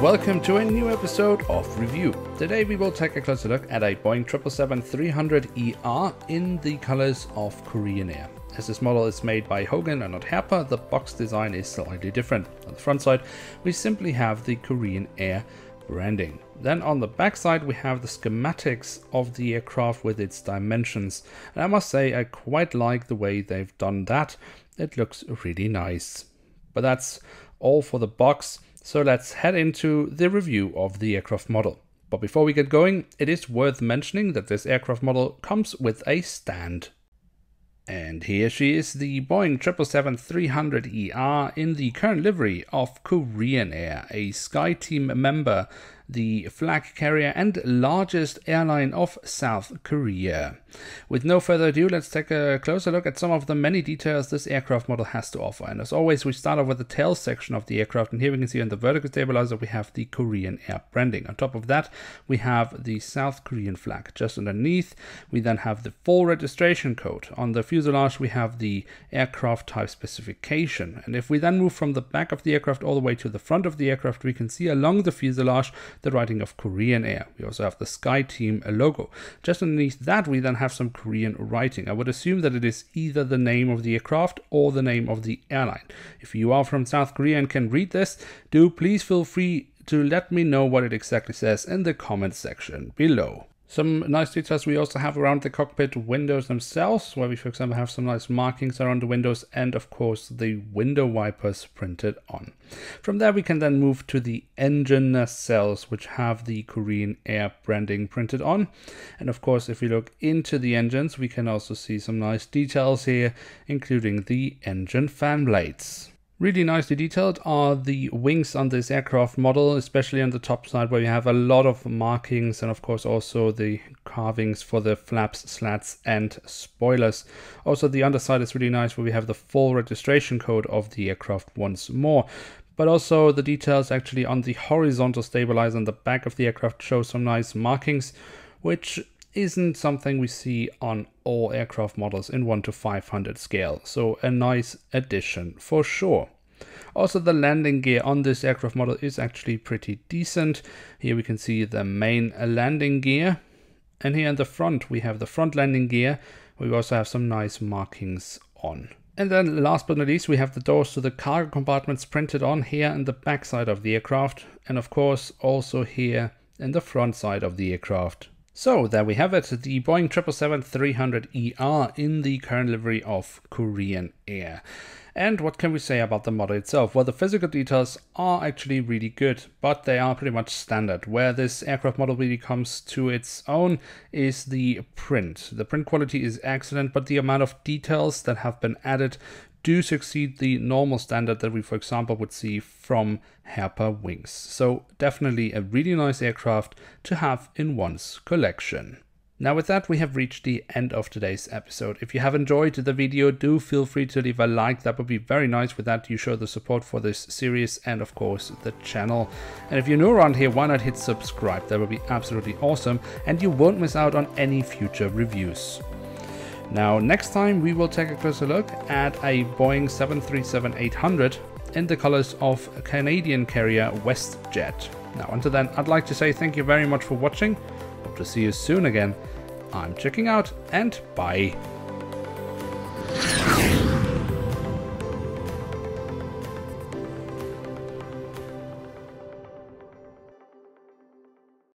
welcome to a new episode of Review. Today we will take a closer look at a Boeing 777-300ER in the colors of Korean Air. As this model is made by Hogan and not Herpa, the box design is slightly different. On the front side we simply have the Korean Air branding. Then on the back side we have the schematics of the aircraft with its dimensions. And I must say I quite like the way they've done that. It looks really nice. But that's all for the box. So let's head into the review of the aircraft model. But before we get going, it is worth mentioning that this aircraft model comes with a stand. And here she is, the Boeing 777-300ER in the current livery of Korean Air, a SkyTeam member, the flag carrier and largest airline of South Korea. With no further ado, let's take a closer look at some of the many details this aircraft model has to offer. And as always, we start off with the tail section of the aircraft, and here we can see on the vertical stabilizer we have the Korean Air branding. On top of that, we have the South Korean flag. Just underneath, we then have the full registration code. On the fuselage, we have the aircraft type specification. And if we then move from the back of the aircraft all the way to the front of the aircraft, we can see along the fuselage the writing of Korean Air. We also have the SkyTeam logo. Just underneath that, we then have some Korean writing. I would assume that it is either the name of the aircraft or the name of the airline. If you are from South Korea and can read this, please feel free to let me know what it exactly says in the comment section below. Some nice details we also have around the cockpit windows themselves, where we for example have some nice markings around the windows and of course the window wipers printed on. From there we can then move to the engine nacelles, which have the Korean Air branding printed on. And of course if we look into the engines we can also see some nice details here, including the engine fan blades. Really nicely detailed are the wings on this aircraft model, especially on the top side where you have a lot of markings and of course also the carvings for the flaps, slats and spoilers. Also the underside is really nice where we have the full registration code of the aircraft once more. But also the details actually on the horizontal stabilizer on the back of the aircraft show some nice markings, which isn't something we see on all aircraft models in 1 to 500 scale, so a nice addition for sure. Also the landing gear on this aircraft model is actually pretty decent. Here we can see the main landing gear, and here in the front we have the front landing gear. We also have some nice markings on. And then last but not least we have the doors to the cargo compartments printed on here in the back side of the aircraft, and of course also here in the front side of the aircraft. So there we have it, the Boeing 777-300ER in the current livery of Korean Air. And what can we say about the model itself? Well, the physical details are actually really good, but they are pretty much standard. Where this aircraft model really comes to its own is the print. The print quality is excellent, but the amount of details that have been added do succeed the normal standard that we, for example, would see from Herpa wings. So definitely a really nice aircraft to have in one's collection. Now with that, we have reached the end of today's episode. If you have enjoyed the video, do feel free to leave a like. That would be very nice. With that, you show the support for this series and of course the channel. And if you're new around here, why not hit subscribe? That would be absolutely awesome and you won't miss out on any future reviews. Now next time we will take a closer look at a Boeing 737-800 in the colors of Canadian carrier WestJet. Now until then, I'd like to say thank you very much for watching. Hope to see you soon again. I'm checking out and bye.